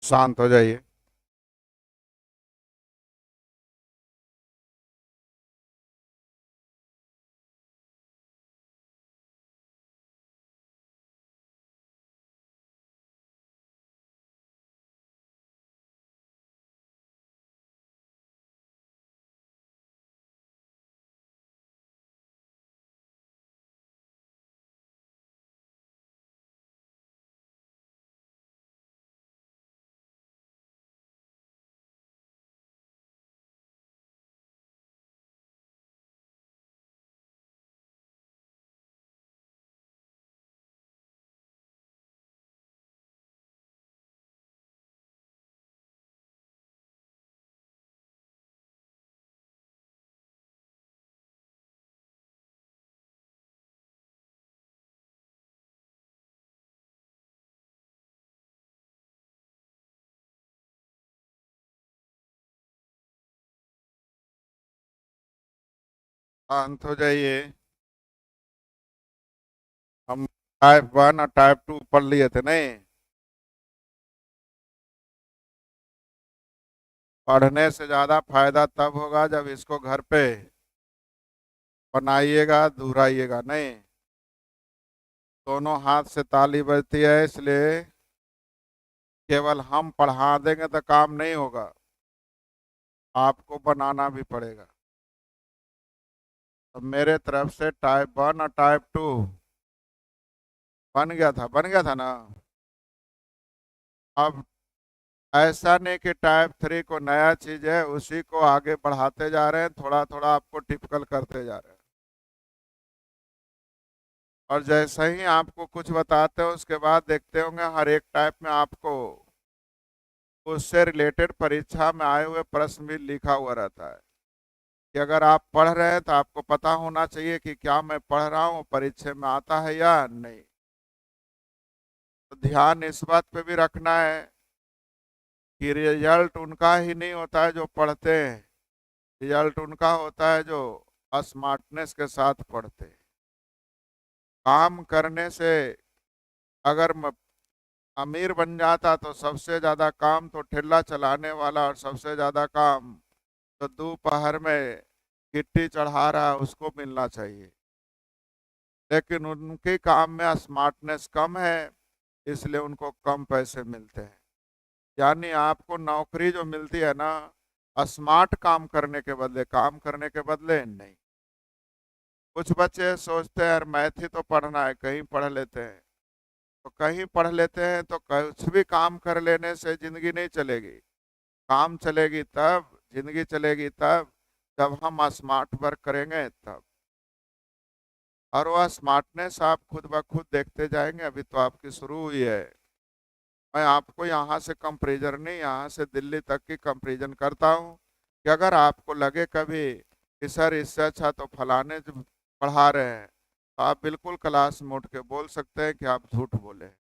शांत हो जाइए। शांत हो जाइए। हम टाइप 1 और टाइप 2 पढ़ लिए थे नहीं? पढ़ने से ज्यादा फायदा तब होगा जब इसको घर पे बनाइएगा, दोहराइएगा नहीं। दोनों हाथ से ताली बजती है, इसलिए केवल हम पढ़ा देंगे तो काम नहीं होगा, आपको बनाना भी पड़ेगा। तो मेरे तरफ से टाइप 1 और टाइप 2 बन गया था ना। अब ऐसा नहीं कि टाइप 3 को नया चीज है उसी को आगे बढ़ाते जा रहे हैं, थोड़ा थोड़ा आपको टिपिकल करते जा रहे हैं। और जैसे ही आपको कुछ बताते हो उसके बाद देखते होंगे हर एक टाइप में आपको उससे रिलेटेड परीक्षा में आए हुए प्रश्न भी लिखा हुआ रहता है कि अगर आप पढ़ रहे हैं तो आपको पता होना चाहिए कि क्या मैं पढ़ रहा हूँ परीक्षा में आता है या नहीं। तो ध्यान इस बात पे भी रखना है कि रिजल्ट उनका ही नहीं होता है जो पढ़ते हैं, रिजल्ट उनका होता है जो स्मार्टनेस के साथ पढ़ते हैं। काम करने से अगर अमीर बन जाता तो सबसे ज्यादा काम तो ठेला चलाने वाला, और सबसे ज्यादा काम तो दोपहर में गिट्टी चढ़ा रहा है उसको मिलना चाहिए। लेकिन उनके काम में स्मार्टनेस कम है, इसलिए उनको कम पैसे मिलते हैं। यानी आपको नौकरी जो मिलती है ना, स्मार्ट काम करने के बदले, काम करने के बदले नहीं। कुछ बच्चे सोचते हैं यार मैथ ही तो पढ़ना है, कहीं पढ़ लेते हैं। तो कहीं पढ़ लेते हैं तो कुछ भी काम कर लेने से जिंदगी नहीं चलेगी। काम चलेगी तब, जिंदगी चलेगी तब जब हम स्मार्ट वर्क करेंगे तब। और वह स्मार्टनेस आप खुद ब खुद देखते जाएंगे, अभी तो आपकी शुरू हुई है। मैं आपको यहाँ से कंपेरिजन नहीं, यहाँ से दिल्ली तक की कंपेरिजन करता हूँ कि अगर आपको लगे कभी कि सर इससे अच्छा तो फलाने जो पढ़ा रहे हैं, तो आप बिल्कुल क्लास में उठ के बोल सकते हैं कि आप झूठ बोले हैं।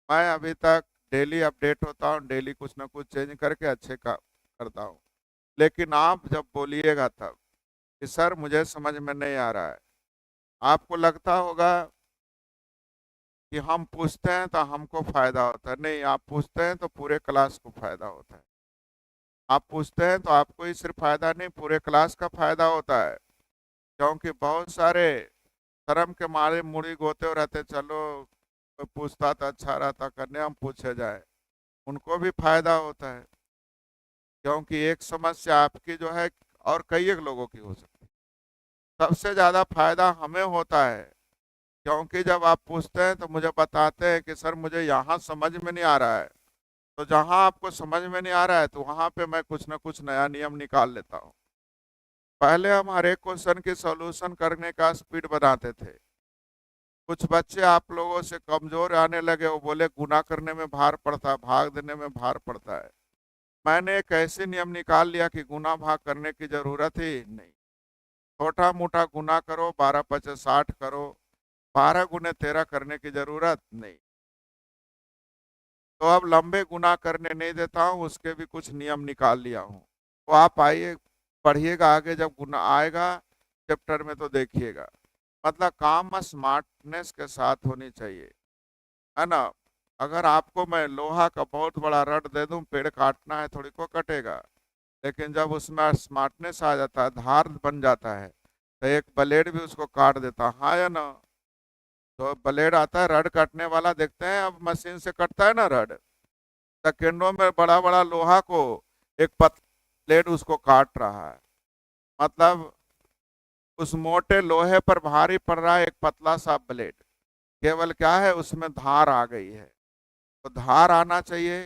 मैं अभी तक डेली अपडेट होता हूँ, डेली कुछ ना कुछ चेंज करके अच्छे का करता हूँ। लेकिन आप जब बोलिएगा तब कि सर मुझे समझ में नहीं आ रहा है, आपको लगता होगा कि हम पूछते हैं तो हमको फायदा होता है। नहीं, आप पूछते हैं तो पूरे क्लास को फायदा होता है। आप पूछते हैं तो आपको ही सिर्फ फायदा नहीं, पूरे क्लास का फायदा होता है। क्योंकि बहुत सारे शर्म के मारे मुड़ी गोते रहते, चलो कोई पूछता तो अच्छा रहता, करने हम पूछे जाए, उनको भी फायदा होता है। क्योंकि एक समस्या आपकी जो है और कई एक लोगों की हो सकती है। सबसे ज्यादा फायदा हमें होता है, क्योंकि जब आप पूछते हैं तो मुझे बताते हैं कि सर मुझे यहाँ समझ में नहीं आ रहा है। तो जहाँ आपको समझ में नहीं आ रहा है तो वहां पे मैं कुछ ना कुछ नया नियम निकाल लेता हूँ। पहले हम हर एक क्वेश्चन की सॉल्यूशन करने का स्पीड बनाते थे। कुछ बच्चे आप लोगों से कमजोर आने लगे, वो बोले गुना करने में भार पड़ता है, भाग देने में भार पड़ता है। मैंने एक ऐसे नियम निकाल लिया कि गुना भाग करने की जरूरत ही नहीं। छोटा मोटा गुना करो, 12 × 5 = 60 करो, 12 × 13 करने की जरूरत नहीं। तो अब लंबे गुना करने नहीं देता हूँ, उसके भी कुछ नियम निकाल लिया हूँ। तो आप आइए, पढ़िएगा आगे, जब गुना आएगा चैप्टर में तो देखिएगा। मतलब काम स्मार्टनेस के साथ होनी चाहिए, है ना। अगर आपको मैं लोहा का बहुत बड़ा रड दे दूं, पेड़ काटना है थोड़ी को कटेगा, लेकिन जब उसमें स्मार्टनेस आ जाता है, धार बन जाता है, तो एक ब्लेड भी उसको काट देता है, हाँ या ना। तो ब्लेड आता है रड काटने वाला, देखते हैं अब मशीन से कटता है ना रड, सेकेंडों में बड़ा बड़ा लोहा को एक ब्लेड उसको काट रहा है। मतलब उस मोटे लोहे पर भारी पड़ रहा है एक पतला सा ब्लेड, केवल क्या है उसमें धार आ गई है। तो धार आना चाहिए।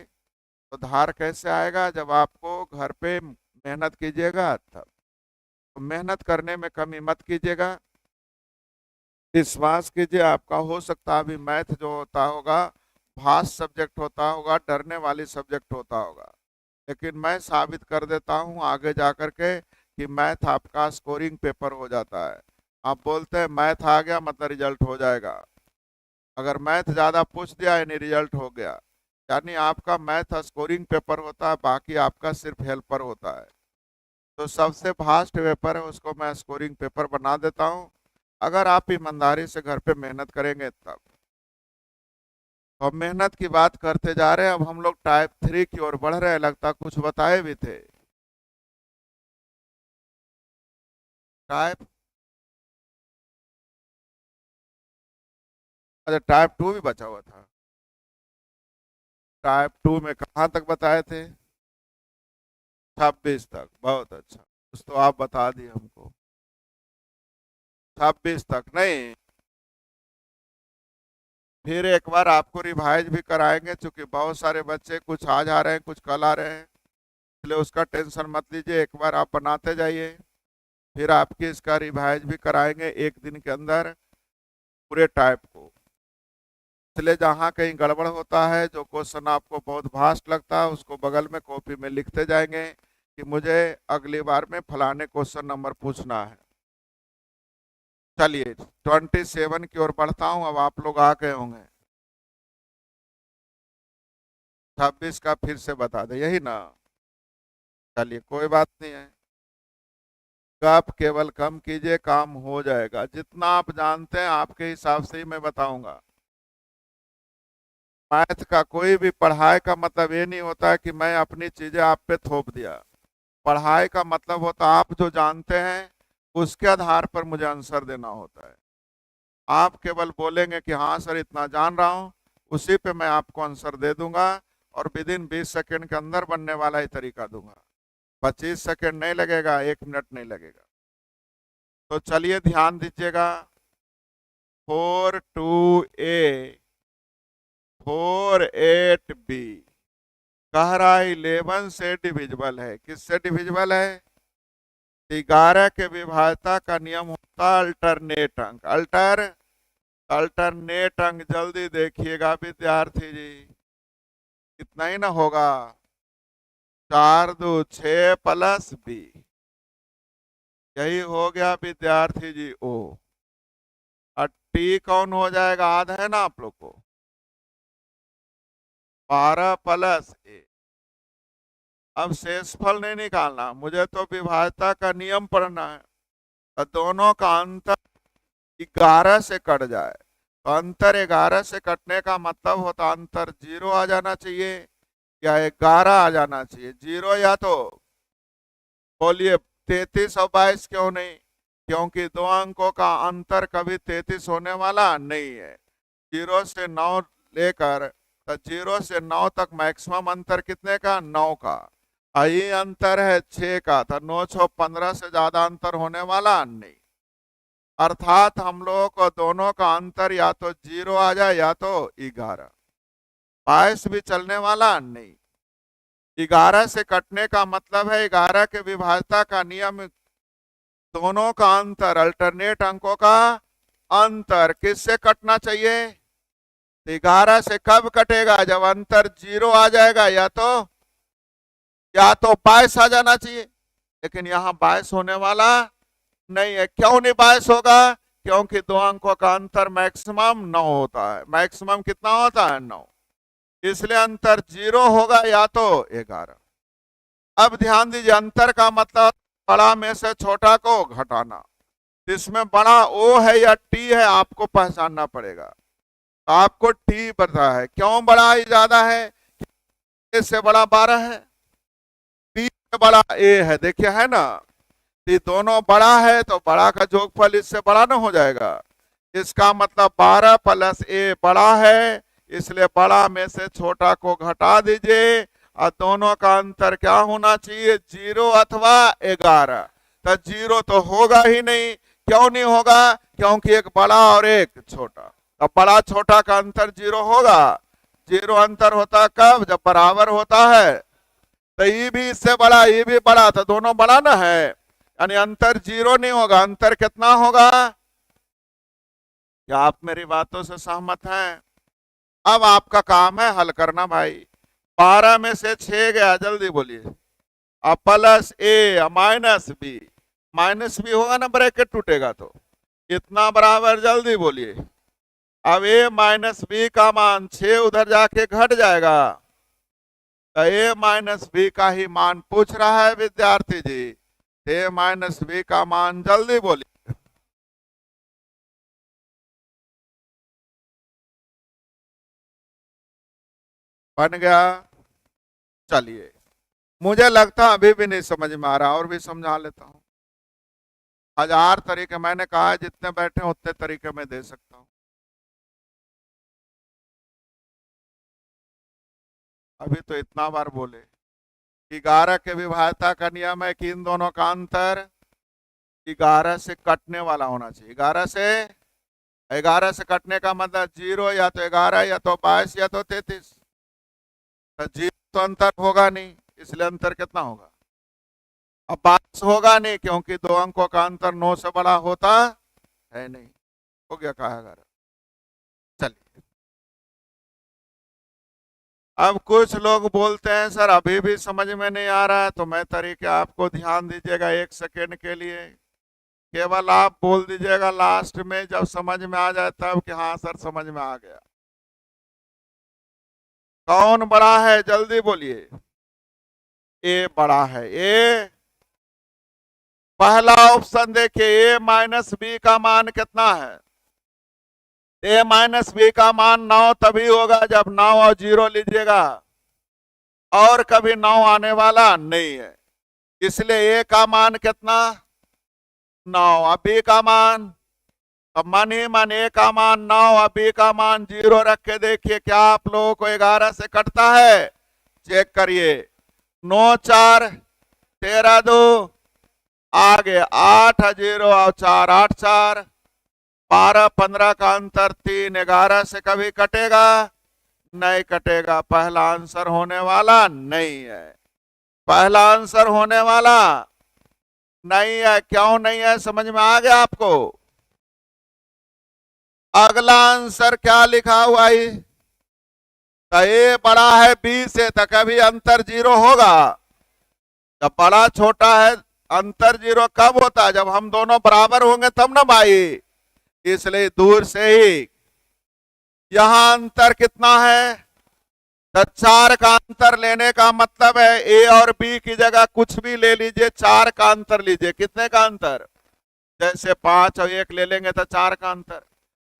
तो धार कैसे आएगा? जब आपको घर पे मेहनत कीजिएगा तब। तो मेहनत करने में कमी मत कीजिएगा, विश्वास कीजिए आपका हो सकता है अभी मैथ जो होता होगा भास्ट सब्जेक्ट होता होगा, डरने वाली सब्जेक्ट होता होगा, लेकिन मैं साबित कर देता हूँ आगे जा कर के कि मैथ आपका स्कोरिंग पेपर हो जाता है। आप बोलते हैं मैथ आ गया मतलब रिजल्ट हो जाएगा, अगर मैथ ज़्यादा पूछ दिया यानी रिजल्ट हो गया, यानी आपका मैथ स्कोरिंग पेपर होता है, बाकी आपका सिर्फ हेल्पर होता है। तो सबसे फास्ट पेपर है उसको मैं स्कोरिंग पेपर बना देता हूँ, अगर आप ईमानदारी से घर पे मेहनत करेंगे तब। तो मेहनत की बात करते जा रहे हैं, अब हम लोग टाइप 3 की ओर बढ़ रहे हैं, लगता कुछ बताए भी थे। टाइप, अच्छा टाइप 2 भी बचा हुआ था। टाइप 2 में कहाँ तक बताए थे? 26 तक, बहुत अच्छा। कुछ तो आप बता दिए हमको। 26 तक नहीं, फिर एक बार आपको रिवाइज भी कराएंगे, क्योंकि बहुत सारे बच्चे कुछ आज आ रहे हैं कुछ कल आ रहे हैं, इसलिए उसका टेंशन मत लीजिए, एक बार आप बनाते जाइए, फिर आपकी इसका रिवाइज भी कराएंगे एक दिन के अंदर पूरे टाइप को। इसलिए जहाँ कहीं गड़बड़ होता है, जो क्वेश्चन आपको बहुत भास्ट लगता है, उसको बगल में कॉपी में लिखते जाएंगे कि मुझे अगली बार में फलाने क्वेश्चन नंबर पूछना है। चलिए 27 की ओर बढ़ता हूँ, अब आप लोग आ गए होंगे। 26 का फिर से बता दे, यही ना? चलिए कोई बात नहीं है, आप केवल कम कीजिए काम हो जाएगा, जितना आप जानते हैं आपके हिसाब से ही मैं बताऊंगा। मैथ का कोई भी पढ़ाई का मतलब ये नहीं होता है कि मैं अपनी चीजें आप पे थोप दिया। पढ़ाई का मतलब होता है आप जो जानते हैं उसके आधार पर मुझे आंसर देना होता है। आप केवल बोलेंगे कि हाँ सर इतना जान रहा हूँ, उसी पे मैं आपको आंसर दे दूंगा, और विद इन 20 सेकेंड के अंदर बनने वाला ही तरीका दूंगा। 25 सेकेंड नहीं लगेगा, 1 मिनट नहीं लगेगा। तो चलिए ध्यान दीजिएगा। 4 2 A 4 8 B कह रहा है 11 से डिविजिबल है। किससे डिविजिबल है? 11 के विभाज्यता का नियम होता है अल्टरनेट अंक। अल्टरनेट अंक जल्दी देखिएगा विद्यार्थी जी, इतना ही ना होगा। 4 2 6 प्लस B, यही हो गया विद्यार्थी जी O। और T कौन हो जाएगा? याद है ना आप लोग को? 12 प्लस A। अब शेषफल नहीं निकालना, मुझे तो विभाज्यता का नियम पढ़ना है। तो दोनों का अंतर 11 से कट जाए, तो अंतर 11 से कटने का मतलब होता अंतर 0 आ जाना चाहिए या 11 आ जाना चाहिए। 0 या तो बोलिए 33 और 22 क्यों नहीं? क्योंकि दो अंकों का अंतर कभी 33 होने वाला नहीं है। 0 से 9 लेकर, तो 0 से 9 तक मैक्सिमम अंतर कितने का? 9 का। ये अंतर है 6 का, तो 9 6 15 से ज्यादा अंतर होने वाला नहीं। अर्थात हम लोगों को दोनों का अंतर या तो 0 आ जाए या तो 11। 22 भी चलने वाला नहीं। 11 से कटने का मतलब है 11 के विभाज्यता का नियम, दोनों का अंतर, अल्टरनेट अंकों का अंतर किससे कटना चाहिए? 11 से कब कटेगा? जब अंतर 0 आ जाएगा, या तो 22 आ जाना चाहिए, लेकिन यहाँ 22 होने वाला नहीं है। क्यों नहीं 22 होगा? क्योंकि दो अंकों का अंतर मैक्सिमम 9 होता है। मैक्सिमम कितना होता है? 9। इसलिए अंतर 0 होगा या तो 11। अब ध्यान दीजिए, अंतर का मतलब बड़ा में से छोटा को घटाना। इसमें बड़ा O है या T है आपको पहचानना पड़ेगा। तो आपको टी पता है, क्यों बड़ा ही ज्यादा है? ए से बड़ा 12 है, बी से बड़ा ए है, देखिए है ना, ये दोनों बड़ा है तो बड़ा का जोगफल इससे बड़ा ना हो जाएगा। इसका मतलब 12 प्लस ए बड़ा है, इसलिए बड़ा में से छोटा को घटा दीजिए और दोनों का अंतर क्या होना चाहिए? 0 अथवा 11। तो 0 तो होगा ही नहीं। क्यों नहीं होगा? क्योंकि एक बड़ा और एक छोटा। अब बड़ा छोटा का अंतर 0 होगा। 0 अंतर होता कब? जब बराबर होता है। तो ये भी इससे बड़ा, ये भी बड़ा, तो दोनों बड़ा ना है, यानी अंतर 0 नहीं होगा। अंतर कितना होगा? क्या आप मेरी बातों से सहमत हैं? अब आपका काम है हल करना भाई। 12 में से 6 गया, जल्दी बोलिए। अब प्लस ए माइनस बी, माइनस बी होगा ना, ब्रैकेट टूटेगा तो इतना बराबर, जल्दी बोलिए। अब ए माइनस बी का मान 6 उधर जाके घट जाएगा, तो ए माइनस बी का ही मान पूछ रहा है विद्यार्थी जी। ए माइनस बी का मान जल्दी बोलिए। बन गया? चलिए, मुझे लगता अभी भी नहीं समझ में आ रहा, और भी समझा लेता हूं। 1000 तरीके मैंने कहा है, जितने बैठे उतने तरीके में दे सकता हूं। अभी तो इतना बार बोले। 11 के विभाज्यता का नियम है कि इन दोनों का अंतर 11 से कटने वाला होना चाहिए। 11 से कटने का मतलब 0 या तो 11 या तो 22 या तो 33। तो 0 तो अंतर होगा नहीं, इसलिए अंतर कितना होगा? अब 22 होगा नहीं, क्योंकि दो अंकों का अंतर 9 से बड़ा होता है नहीं। हो गया कहा 11। चलिए, अब कुछ लोग बोलते हैं सर अभी भी समझ में नहीं आ रहा है, तो मैं तरीके आपको ध्यान दीजिएगा 1 सेकेंड के लिए। केवल आप बोल दीजिएगा लास्ट में जब समझ में आ जाए तब कि हाँ सर समझ में आ गया। कौन बड़ा है? जल्दी बोलिए। ए बड़ा है। ए, पहला ऑप्शन देखिए, ए माइनस बी का मान कितना है? ए माइनस बी का मान 9 तभी होगा जब 9 और 0 लीजिएगा, और कभी 9 आने वाला नहीं है, इसलिए ए का मान कितना? 9। अब बी का मान, अब मन ही मन ए का मान 9 और बी का मान 0 रख के देखिए, क्या आप लोगों को 11 से कटता है? चेक करिए। 9 4 13 2, आगे 8 0 और 4 8 4, 12 15 का अंतर 3, 11 से कभी कटेगा? नहीं कटेगा। पहला आंसर होने वाला नहीं है। पहला आंसर होने वाला नहीं है। क्यों नहीं है? समझ में आ गया आपको? अगला आंसर क्या लिखा हुआ है? तो ए बड़ा है बी से, तो कभी अंतर 0 होगा? जब बड़ा छोटा है अंतर 0 कब होता है? जब हम दोनों बराबर होंगे तब ना भाई। इसलिए दूर से ही यहां अंतर कितना है? तो 4 का अंतर लेने का मतलब है ए और बी की जगह कुछ भी ले लीजिए, 4 का अंतर लीजिए। कितने का अंतर? जैसे 5 और 1 ले लेंगे तो 4 का अंतर,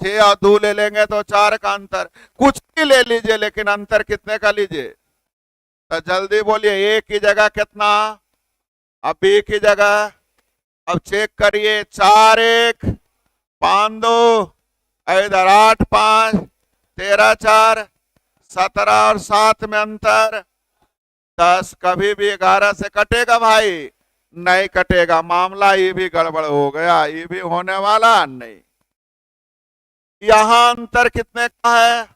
6 और 2 ले लेंगे तो 4 का अंतर, कुछ भी ले लीजिए लेकिन अंतर कितने का लीजिए? तो जल्दी बोलिए, ए की जगह कितना, अब बी की जगह। अब चेक करिए, 4 1 5 2, इधर 8 5, 13 4, 17 और 7 में अंतर 10। कभी भी 11 से कटेगा भाई? नहीं कटेगा। मामला ये भी गड़बड़ हो गया, ये भी होने वाला नहीं। यहां अंतर कितने का है?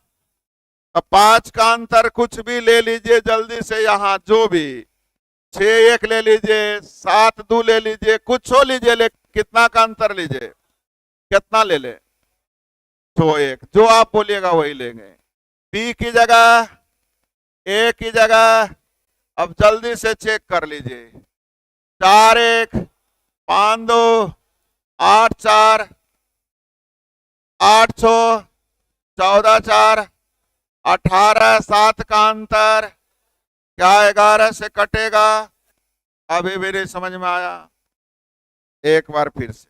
अब 5 का अंतर कुछ भी ले लीजिए जल्दी से, यहां जो भी 6 1 ले लीजिए, 7 2 ले लीजिए, कुछ हो लीजिए, लेकिन कितना का अंतर लीजिए? कितना ले ले? 2 1, जो आप बोलिएगा वही लेंगे। बी की जगह, ए की जगह, अब जल्दी से चेक कर लीजिए। 4 1 5 2, 8 4, 8 6, 14 4, 18 7 का अंतर, क्या 11 से कटेगा? अभी भी नहीं समझ में आया? एक बार फिर से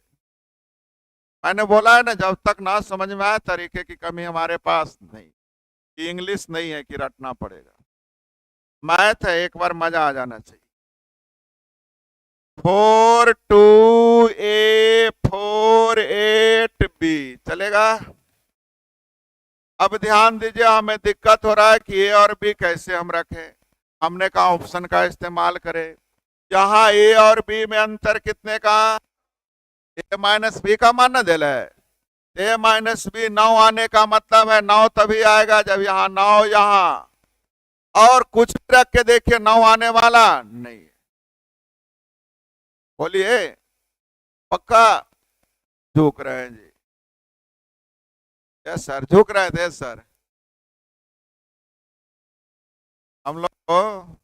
मैंने बोला है ना, जब तक ना समझ में आए तरीके की कमी हमारे पास नहीं, कि इंग्लिश नहीं है कि रटना पड़ेगा। मैथ है, एक बार मजा आ जाना चाहिए। 4 2 A 4 8 B चलेगा। अब ध्यान दीजिए, हमें दिक्कत हो रहा है कि ए और बी कैसे हम रखें। हमने कहा ऑप्शन का इस्तेमाल करें। यहाँ ए और बी में अंतर कितने का? ए माइनस बी का मान दे है। ए माइनस बी 9 आने का मतलब है 9 तभी आएगा जब यहाँ 9 यहाँ, और कुछ भी रख के देखिए 9 आने वाला नहीं है। बोलिए पक्का? झुक रहे हैं जी? यस सर, झुक रहे थे सर। हम लोग को,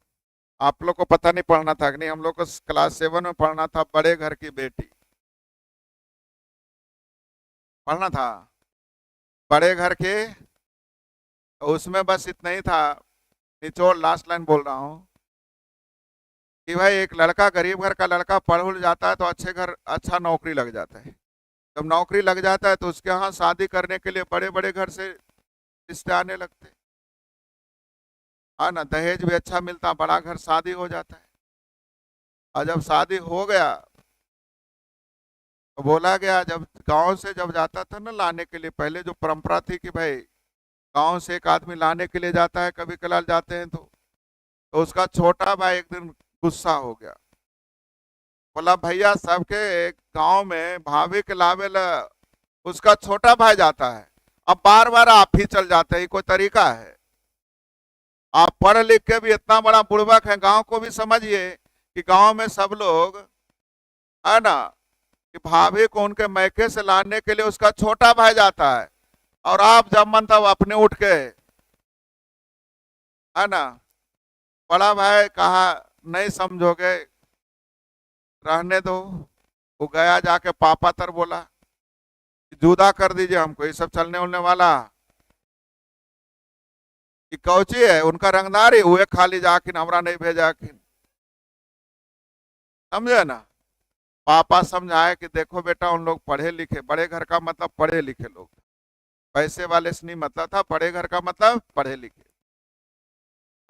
आप लोग को पता नहीं पढ़ना था कि नहीं, हम लोग को क्लास 7 में पढ़ना था बड़े घर की बेटी, पढ़ना था बड़े घर के। उसमें बस इतना ही था, निचोड़ लास्ट लाइन बोल रहा हूँ कि भाई एक लड़का, गरीब घर का लड़का पढ़ उड़ जाता है तो अच्छे घर अच्छा नौकरी लग जाता है। जब नौकरी लग जाता है तो उसके यहाँ शादी करने के लिए बड़े बड़े घर से रिश्ते आने लगते, हाँ ना, दहेज भी अच्छा मिलता, बड़ा घर, शादी हो जाता है। और जब शादी हो गया तो बोला गया, जब गांव से जब जाता था ना लाने के लिए, पहले जो परंपरा थी कि भाई गांव से एक आदमी लाने के लिए जाता है, कभी कलाल जाते हैं तो उसका छोटा भाई एक दिन गुस्सा हो गया, बोला भैया सबके गांव में भाभी के लावे ला उसका छोटा भाई जाता है, अब बार बार आप ही चल जाते हैं, कोई तरीका है? आप पढ़ लिख के भी इतना बड़ा बुड़बक है, गांव को भी समझिए कि गांव में सब लोग, है ना, कि भाभी को उनके मैके से लाने के लिए उसका छोटा भाई जाता है, और आप जब मन तब अपने उठ के, है ना, बड़ा भाई कहा नहीं समझोगे, रहने दो। वो गया, जाके पापा तर बोला जुदा कर दीजिए हमको, ये सब चलने उलने वाला कि कौची है, उनका रंगदारी हुए खाली जाकिन हमरा नहीं भेजा किन, समझे ना। पापा समझाए कि देखो बेटा, उन लोग पढ़े लिखे, बड़े घर का मतलब पढ़े लिखे लोग, पैसे वाले से नहीं मतलब था, बड़े घर का मतलब पढ़े लिखे।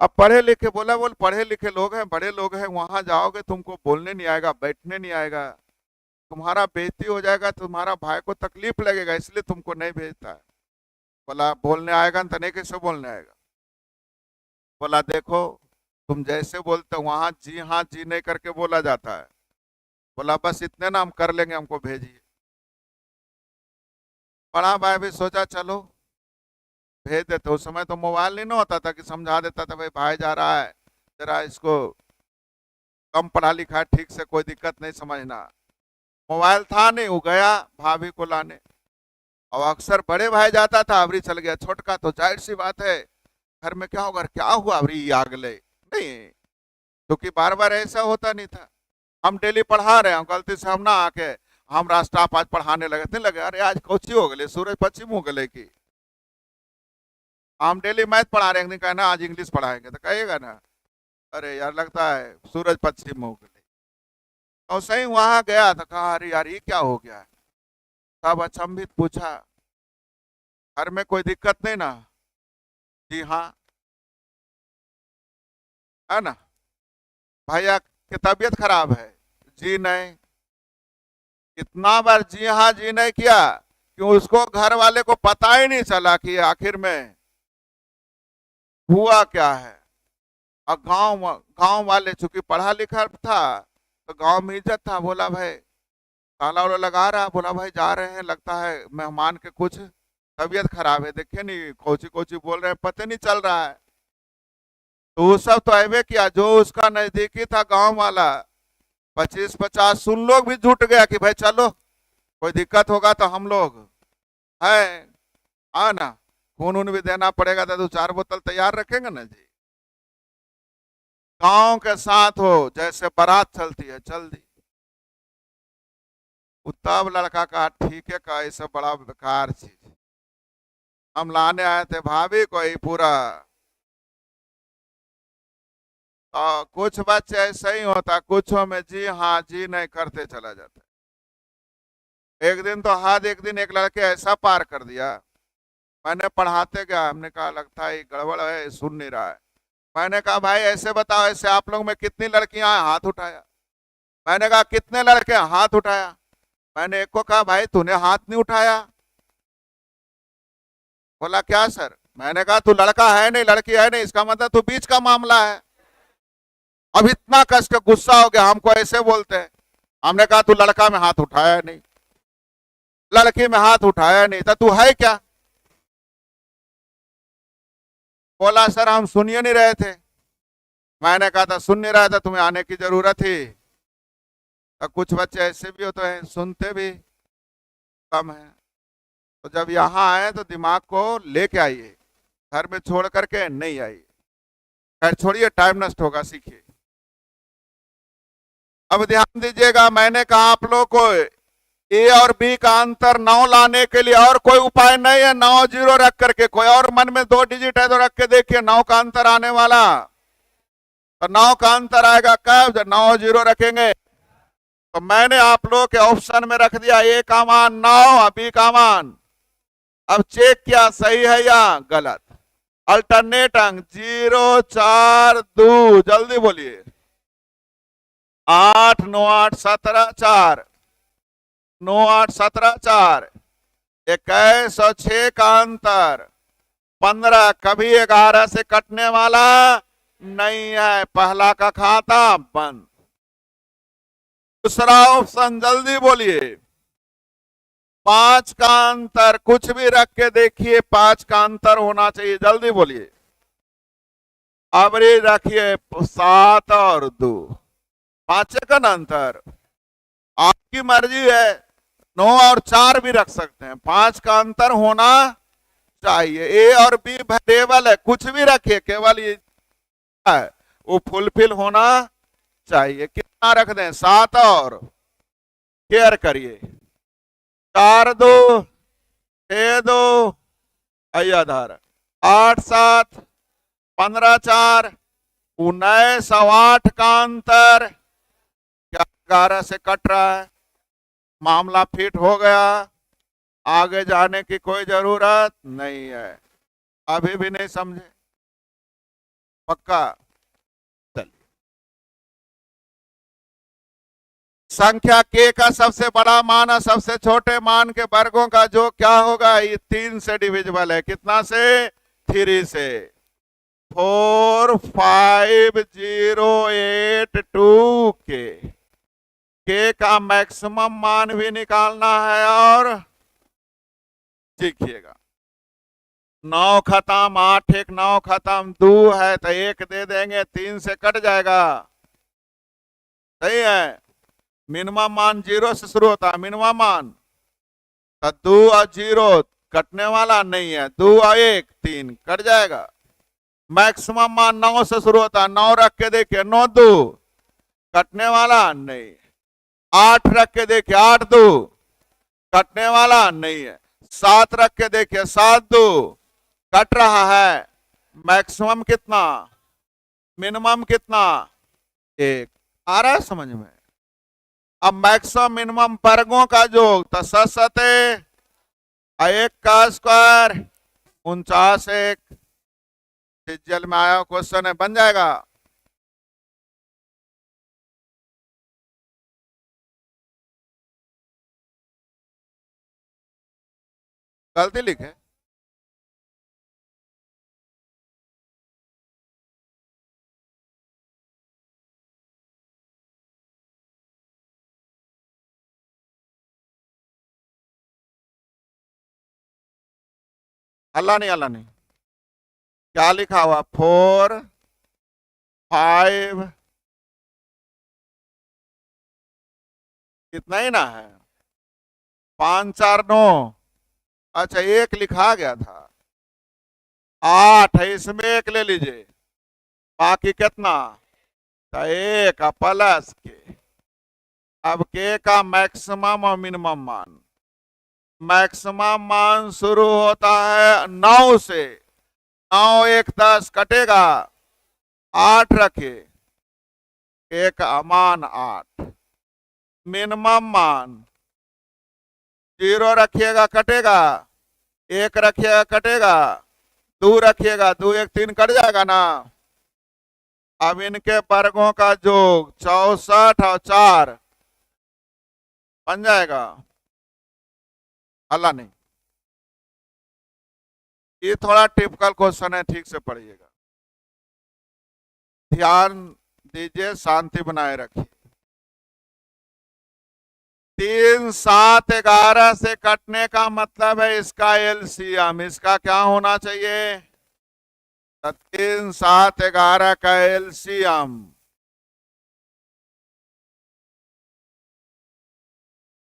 अब पढ़े लिखे, बोला बोल पढ़े लिखे लोग हैं, बड़े लोग हैं, वहां जाओगे तुमको बोलने नहीं आएगा, बैठने नहीं आएगा, तुम्हारा बेइज्जती हो जाएगा, तुम्हारा भाई को तकलीफ लगेगा, इसलिए तुमको नहीं भेजता है। बोला बोलने आएगा तो नहीं, कैसे बोलने आएगा? बोला देखो, तुम जैसे बोलते हो वहां जी हाँ जी नहीं करके बोला जाता है। बोला बस इतने ना हम कर लेंगे, हमको भेजिए। बड़ा भाई भी सोचा चलो भेज देते। उस समय तो मोबाइल नहीं ना होता था कि समझा देता था भाई भाई जा रहा है, जरा इसको कम पढ़ा लिखा है, ठीक से कोई दिक्कत नहीं समझना। मोबाइल था नहीं, वो गया भाभी को लाने, और अक्सर बड़े भाई जाता था, अबरी चल गया छोटका, तो जाहिर सी बात है घर में क्या होगा, क्या हुआ अबरी आग ले नहीं, क्योंकि बार बार ऐसा होता नहीं था। हम डेली पढ़ा रहे हैं, गलती से हम ना आके हम राष्ट्र आप आज पढ़ाने लगे, नहीं लगे अरे आज कोची हो गए, सूरज पश्चिम हो गए की, हम डेली मैथ पढ़ा रहे हैं, एक दिन कहना आज इंग्लिश पढ़ाएंगे, तो कहिएगा ना अरे यार लगता है सूरज पश्चिम हो गए। और सही वहां गया तो कहा अरे यार ये क्या हो गया है। सब अचंभित पूछा, घर में कोई दिक्कत नहीं ना? जी हाँ, है ना। भैया की तबीयत खराब है? जी नहीं। कितना बार जी हाँ जी नहीं किया कि उसको घर वाले को पता ही नहीं चला कि आखिर में हुआ क्या है। और गांव वाले चूंकि पढ़ा लिखा था तो गांव में इज्जत था, बोला भाई ताला वाला लगा रहा, बोला भाई जा रहे हैं, लगता है मेहमान के कुछ तबीयत खराब है, देखिए नहीं कोची कोची बोल रहे हैं, पता नहीं चल रहा है। तो वो सब तो ऐवे किया, जो उसका नजदीकी था गांव वाला, 25-50 सुन लोग भी जुट गया कि भाई चलो कोई दिक्कत होगा तो हम लोग है, हाँ ना, खून उन भी देना पड़ेगा तो 2-4 बोतल तैयार रखेंगे ना जी। गांव के साथ हो जैसे बारात चलती है, चल दी। तब लड़का का ठीक है का ऐसा बड़ा बेकार चीज, हम लाने आए थे भाभी को ही पूरा। तो कुछ बच्चे ऐसे ही होता, कुछ में जी हाँ जी नहीं करते चला जाता। एक दिन तो हाथ, एक दिन एक लड़के ऐसा पार कर दिया। मैंने पढ़ाते गया, हमने कहा लगता है ये गड़बड़ है, सुन नहीं रहा है। मैंने कहा भाई ऐसे बताओ, ऐसे आप लोग में कितनी लड़कियां हैं? हाथ उठाया। मैंने कहा कितने लड़के हैं? हाथ उठाया। मैंने एक को कहा भाई तूने हाथ नहीं उठाया। बोला क्या सर? मैंने कहा तू लड़का है नहीं, लड़की है नहीं, इसका मतलब तू बीच का मामला है। अब इतना कस के गुस्सा हो गया, हमको ऐसे बोलते हैं। हमने कहा तू लड़का में हाथ उठाया नहीं, लड़की में हाथ उठाया नहीं, तो तू है क्या? बोला सर हम सुन ही नहीं रहे थे। मैंने कहा था सुन नहीं रहा था, तुम्हें आने की जरूरत थी। तो कुछ बच्चे ऐसे भी होते हैं सुनते भी कम है। तो जब यहाँ आए तो दिमाग को लेके आइए, घर में छोड़ करके नहीं आइए। खैर छोड़िए, टाइम नष्ट होगा, सीखिए। अब ध्यान दीजिएगा, मैंने कहा आप लोग को ए और बी का अंतर 9 लाने के लिए और कोई उपाय नहीं है। 9 जीरो रख करके, कोई और मन में 2 डिजिट है तो रख के देखिए, 9 का अंतर आने वाला। तो 9 का अंतर आएगा कब? जब 9 जीरो रखेंगे। तो मैंने आप लोग के ऑप्शन में रख दिया ए का मान 9, बी का मान। अब चेक किया सही है या गलत। अल्टरनेट अंक 0 4 2, जल्दी बोलिए। 8 9 8 17 4, 9 8 17 4, 21 और 6 का अंतर 15। कभी 11 से कटने वाला नहीं है, पहला का खाता बंद। दूसरा ऑप्शन जल्दी बोलिए। 5 का अंतर, कुछ भी रख के देखिए, 5 का अंतर होना चाहिए, जल्दी बोलिए। एवरेज रखिए 7 और 2, 5 का अंतर। आपकी मर्जी है, 9 और 4 भी रख सकते हैं, 5 का अंतर होना चाहिए। ए और बी वेरिएबल है, कुछ भी रखिए, केवल ये है वो फुलफिल होना चाहिए। कितना रख दें? 7 और केयर करिए 4 2 6 2 आधार 8 7 15 4 19 और 8 का अंतर। क्या 11 से कट रहा है? मामला फिट हो गया, आगे जाने की कोई जरूरत नहीं है। अभी भी नहीं समझे? पक्का? चलिए, संख्या k का सबसे बड़ा मान और सबसे छोटे मान के वर्गों का जो क्या होगा? ये 3 से डिविजिबल है। कितना से? 3 से। 4 5 0 8 2 के का मैक्सिमम मान भी निकालना है। और सीखिएगा, 9 खत्म, 8 1 9 खत्म, 2 है तो 1 दे देंगे, 3 से कट जाएगा। सही है। मिनिमम मान 0 से शुरू होता है, मिनिमम मान। तो 2 और 0 कटने वाला नहीं है, 2 और 1 3 कट जाएगा। मैक्सिमम मान 9 से शुरू होता है, 9 रख के देखिए, 9 2 कटने वाला नहीं। 8 रख के देखिए, 8 2 कटने वाला नहीं है। 7 रख के देखिए, 7 2 कट रहा है। मैक्सिमम कितना? मिनिमम कितना? 1। आ रहा है समझ में? अब मैक्सिमम मिनिमम वर्गों का योग, तो 7 1 का स्क्वायर 49 1। जल में आया क्वेश्चन है, बन जाएगा। गलती लिखे। अल्लाह नहीं, अल्लाह नहीं। क्या लिखा हुआ? 4 5, इतना ही ना है? 5 4 9। अच्छा 1 लिखा गया था। 8 है, इसमें 1 ले लीजिए, बाकी कितना? तो 1 प्लस के। अब के का मैक्सिमम और मिनिमम मान। मैक्सिमम मान शुरू होता है 9 से, 9 1 10 कटेगा, 8 रखिए, एक मान 8। मिनिमम मान जीरो रखिएगा कटेगा, एक रखिएगा कटेगा, दो रखिएगा, दो एक तीन कट जाएगा ना। अब इनके वर्गों का योग 64 और 4 बन जाएगा। अल्लाह नहीं, ये थोड़ा टिपिकल क्वेश्चन है, ठीक से पढ़िएगा, ध्यान दीजिए, शांति बनाए रखिए। 3, 7, 11 से कटने का मतलब है इसका एलसीएम, इसका क्या होना चाहिए? 3, 7, 11 का एलसीएम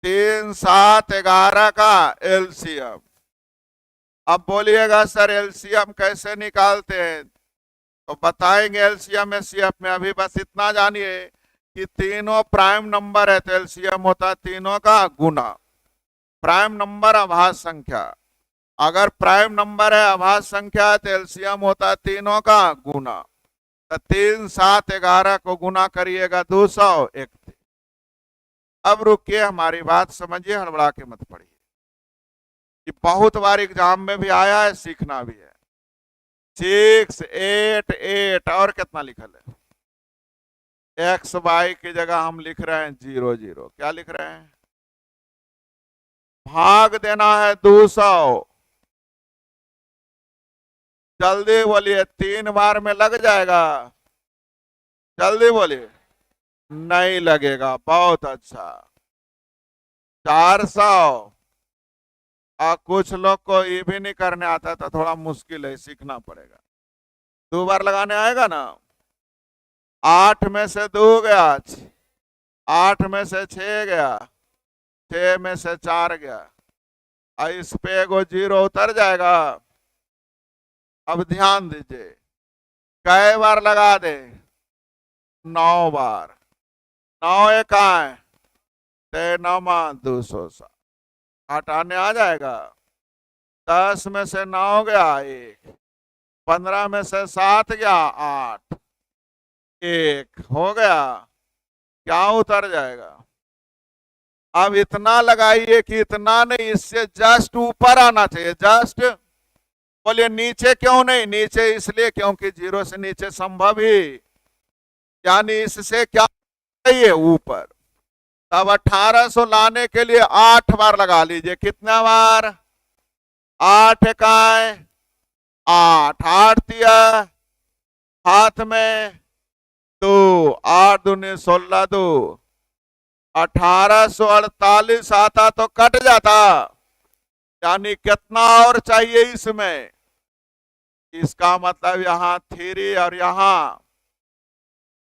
3, 7, 11 का एलसीएम। अब बोलिएगा सर एलसीएम कैसे निकालते हैं? तो बताएंगे एलसीएम एचसीएफ में। अभी बस इतना जानिए कि तीनों प्राइम नंबर है तो एलसीएम होता है तीनों का गुना। प्राइम नंबर अभाज्य संख्या, अगर प्राइम नंबर है अभाज्य संख्या तो एलसीएम होता है तीनों का गुना। तो 3, 7, 11 को गुना करिएगा 201। अब रुकिए, हमारी बात समझिए, हड़बड़ा के मत पढ़िए, कि बहुत बार एग्जाम में भी आया है, सीखना भी है। 6, 8, 8 और कितना लिखल है? एक्स वाई की जगह हम लिख रहे हैं 0, 0। क्या लिख रहे हैं? भाग देना है 200। जल्दी बोलिए, 3 बार में लग जाएगा? जल्दी बोलिए। नहीं लगेगा, बहुत अच्छा। 400। और कुछ लोग को ये भी नहीं करने आता तो थोड़ा मुश्किल है, सीखना पड़ेगा। 2 बार लगाने आएगा ना? 8 में से 2 गया, 8 में से 6 गया, 6 में से 4 गया, और इस पे एगो 0 उतर जाएगा। अब ध्यान दीजिए, कई बार लगा दे? 9 बार। 9 एक आए 9 260, हटाने आ जाएगा। 10 में से 9 गया 1, 15 में से 7 गया 8, 1 हो गया, क्या उतर जाएगा? अब इतना लगाइए कि इतना नहीं, इससे जस्ट ऊपर आना चाहिए, जस्ट। बोलिए नीचे क्यों नहीं? नीचे इसलिए क्योंकि 0 से नीचे संभव ही, यानी इससे क्या चाहिए? ऊपर। तब 1800 लाने के लिए 8 बार लगा लीजिए। कितना बार? 8 इकाई 8, 8 दिया हाथ में 2, 8 दूनी 16, 2 1848 आता तो कट जाता, यानी कितना और चाहिए इसमें? इसका मतलब यहां 3 और यहां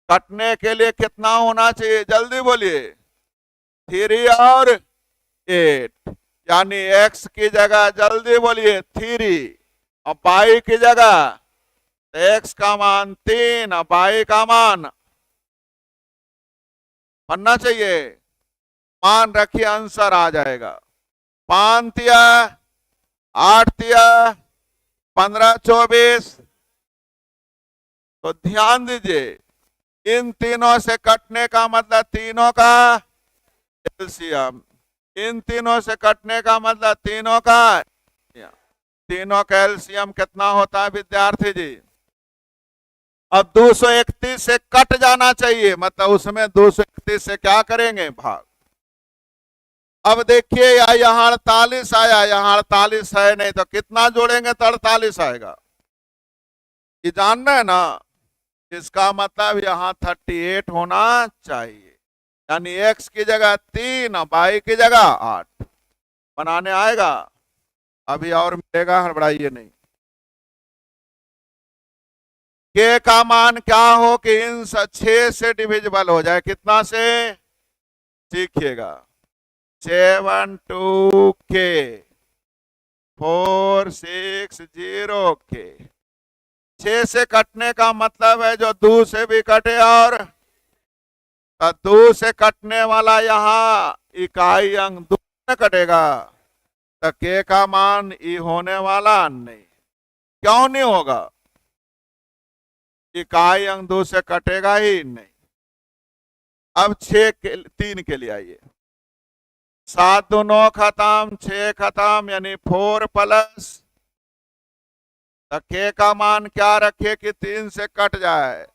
कटने के लिए कितना होना चाहिए? जल्दी बोलिए। 3 और 8, यानी x की जगह जल्दी बोलिए 3 और y की जगह x का मान 3 और y का मान बनना चाहिए। मान रखिए, आंसर आ जाएगा। 5 तिया 8 तिया 15, 24। तो ध्यान दीजिए, इन तीनों से कटने का मतलब तीनों का एलसीएम, इन तीनों से कटने का मतलब तीनों का, तीनों का एलसीएम कितना होता है विद्यार्थी जी? अब 231 से कट जाना चाहिए, मतलब उसमें 231 से क्या करेंगे? भाग। अब देखिए यहाँ 48 आया, यहाँ 48 है नहीं, तो कितना जोड़ेंगे तो 48 आएगा। ये जानना है ना? इसका मतलब यहाँ 38 होना चाहिए, यानी x की जगह 3 और y की जगह 8 बनाने आएगा। अभी और मिलेगा, हड़बड़ाइए नहीं। k का मान क्या हो कि इन 6 से डिविजिबल हो जाए? कितना से? सीखिएगा। 7 2 k 4 6 0 k। 6 से कटने का मतलब है जो 2 से भी कटे, और 2 से कटने वाला यहाँ इकाई अंक 2 में कटेगा, तो k का मान ई होने वाला नहीं। क्यों नहीं होगा? इकाई अंक 2 से कटेगा ही नहीं। अब 3 के लिए आइए। 7 2 9 खत्म, 6 खत्म, यानी 4 प्लस, तो के का मान क्या रखिए कि 3 से कट जाए,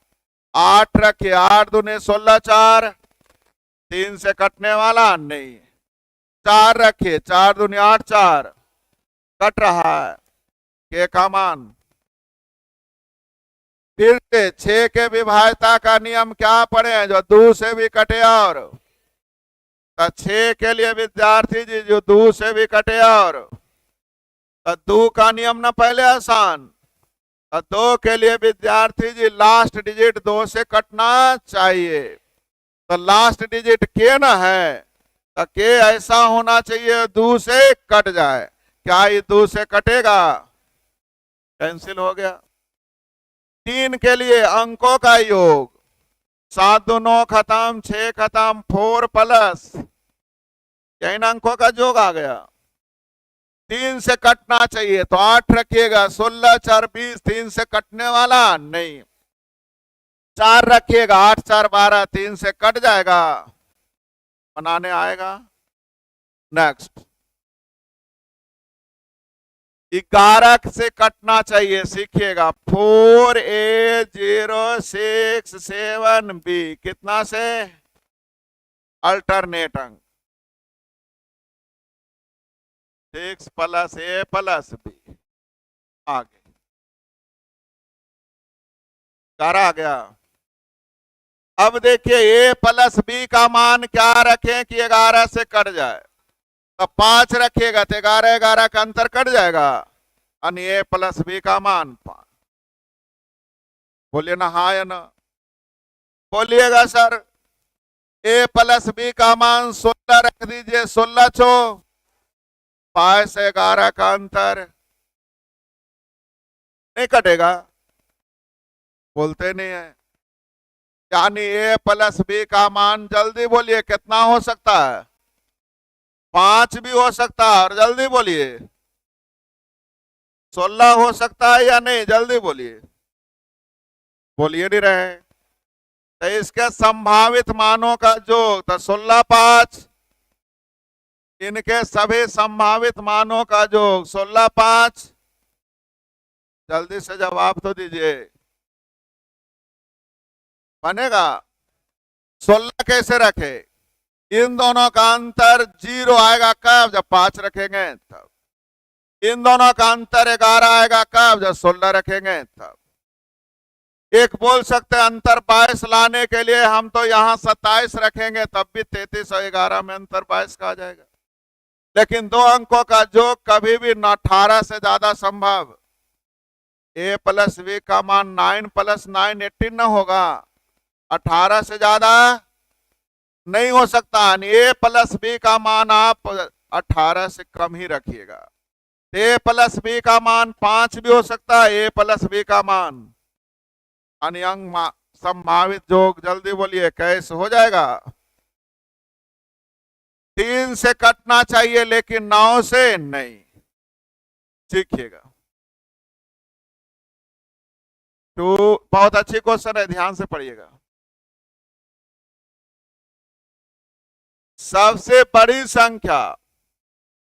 8 रखिए, 8 दूने 16, 4, 3 से कटने वाला नहीं, 4 रखिए, 4 दूने 8, 4 कट रहा है के का मान। फिर से 6 के विभाज्यता का नियम क्या पढ़े हैं, जो 2 से भी कटे, और तो 6 के लिए विद्यार्थी जी जो 2 से भी कटे, और तो 2 का नियम ना पहले आसान, तो 2 के लिए विद्यार्थी जी लास्ट डिजिट 2 से कटना चाहिए, तो लास्ट डिजिट के ना है, तो के ऐसा होना चाहिए 2 से कट जाए, क्या ये 2 से कटेगा, कैंसिल हो गया। 3 के लिए अंकों का योग, 7 2 9 खत्म, 6 खत्म, 4 प्लस, इन अंकों का योग आ गया, 3 से कटना चाहिए, तो 8 रखिएगा, 16 4 20, 3 से कटने वाला नहीं, 4 रखिएगा, 8 4 12, 3 से कट जाएगा, बनाने आएगा। नेक्स्ट, 11 से कटना चाहिए, सीखिएगा, 4A067B, कितना से, अल्टरनेट अंक, 6 प्लस A प्लस B, आगे आ गया। अब देखिए A प्लस B का मान क्या रखें कि 11 से कट जाए, तो 5 रखिएगा, तो 11 11 का अंतर कट जाएगा, यानी A प्लस B का मान 5, बोलिए ना हाँ या ना, बोलिएगा सर। A प्लस B का मान 16 रख दीजिए, 16 चो 5 से 11 का अंतर, नहीं कटेगा, बोलते नहीं है, यानी A प्लस B का मान जल्दी बोलिए कितना हो सकता है, 5 भी हो सकता है, और जल्दी बोलिए 16 हो सकता है या नहीं, जल्दी बोलिए, बोलिए नहीं रहे, तो इसके संभावित मानों का योग, तो 16 5, इनके सभी संभावित मानों का योग 16 5, जल्दी से जवाब तो दीजिए, बनेगा। 16 कैसे रखे, इन दोनों का अंतर 0 आएगा कब, जब 5 रखेंगे तब, इन दोनों का अंतर 11 आएगा कब, जब 16 रखेंगे तब। एक बोल सकते हैं अंतर 22 लाने के लिए हम तो यहाँ 27 रखेंगे, तब भी 33 और 11 में अंतर 22 का आ जाएगा, लेकिन 2 अंकों का योग कभी भी 18 से ज्यादा संभव, A प्लस B का मान 9 प्लस 9 18 न होगा, 18 से ज्यादा नहीं हो सकता, A प्लस B का मान आप 18 से कम ही रखिएगा, A प्लस B का मान 5 भी हो सकता है, A प्लस B का मान, अंक संभावित योग, जल्दी बोलिए कैसे हो जाएगा, 3 से कटना चाहिए लेकिन 9 से नहीं, सीखिएगा। 2 बहुत अच्छी क्वेश्चन है, ध्यान से पढ़िएगा। सबसे बड़ी संख्या,